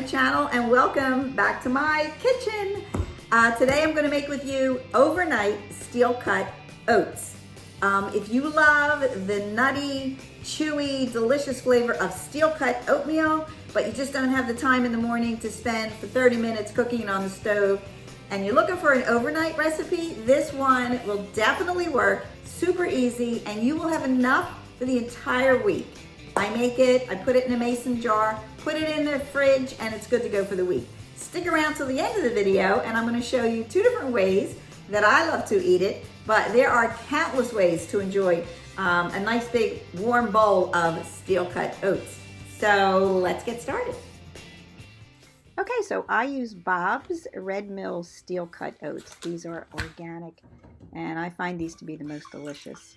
my channel and welcome back to my kitchen. Today I'm going to make with you overnight steel cut oats. If you love the nutty, chewy, delicious flavor of steel cut oatmeal, but you just don't have the time in the morning to spend for 30 minutes cooking it on the stove, and you're looking for an overnight recipe, this one will definitely work. Super easy, and you will have enough for the entire week. I make it, I put it in a mason jar, put it in the fridge, and it's good to go for the week. Stick around till the end of the video, and I'm going to show you two different ways that I love to eat it, but there are countless ways to enjoy a nice big warm bowl of steel cut oats. So let's get started. Okay, so I use Bob's Red Mill steel cut oats. These are organic, and I find these to be the most delicious.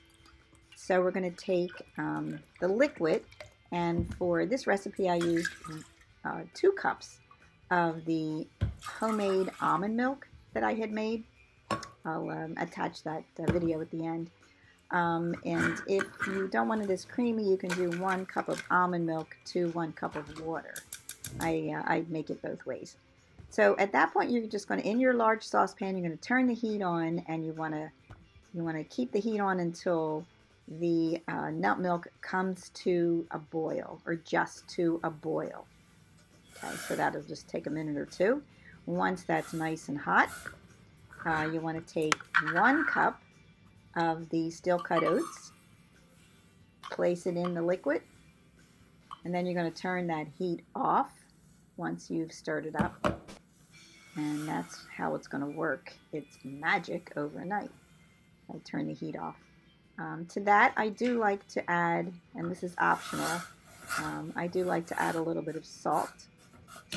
So we're going to take the liquid, and for this recipe I used 2 cups of the homemade almond milk that I had made. I'll attach that video at the end. And if you don't want it as creamy, you can do 1 cup of almond milk to 1 cup of water. I make it both ways. So at that point, you're just going to, in your large saucepan, you're going to turn the heat on, and you want to keep the heat on until the nut milk comes to a boil, or just to a boil. Okay, so that'll just take a minute or two. Once that's nice and hot, you want to take 1 cup of the steel cut oats, place it in the liquid, and then you're going to turn that heat off once you've stirred it up. And that's how it's going to work. It's magic overnight. I turn the heat off. To that, I do like to add, and this is optional, I do like to add a little bit of salt.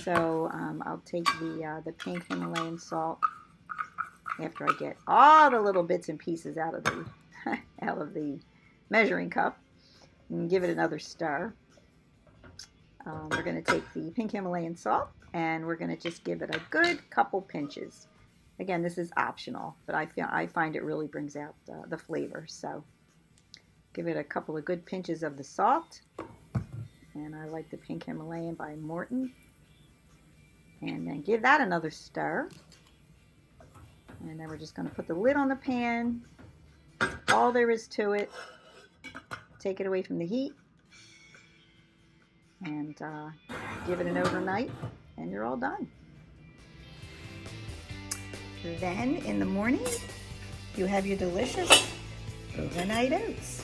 So I'll take the pink Himalayan salt after I get all the little bits and pieces out of the measuring cup, and give it another stir. We're going to take the pink Himalayan salt, and we're going to just give it a good couple pinches. Again, this is optional, but I find it really brings out the flavor. So give it a couple of good pinches of the salt. And I like the pink Himalayan by Morton. And then give that another stir. And then we're just going to put the lid on the pan. That's all there is to it. Take it away from the heat. And give it an overnight, and you're all done. Then in the morning, you have your delicious overnight oats.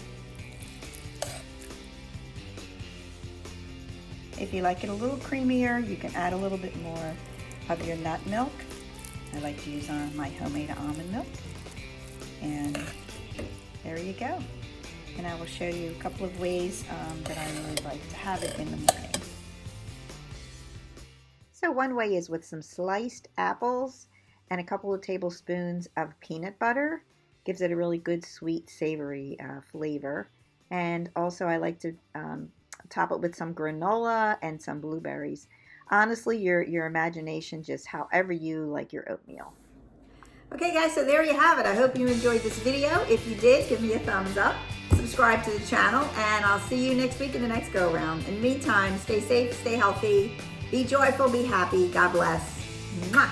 If you like it a little creamier, you can add a little bit more of your nut milk. I like to use my homemade almond milk. And there you go. And I will show you a couple of ways that I really like to have it in the morning. So one way is with some sliced apples and a couple of tablespoons of peanut butter. Gives it a really good sweet savory flavor. And also I like to top it with some granola and some blueberries. Honestly, your imagination, just however you like your oatmeal. Okay guys, so there you have it. I hope you enjoyed this video. If you did, give me a thumbs up, subscribe to the channel, and I'll see you next week in the next go around. In the meantime, stay safe, stay healthy, be joyful, be happy. God bless. Mwah.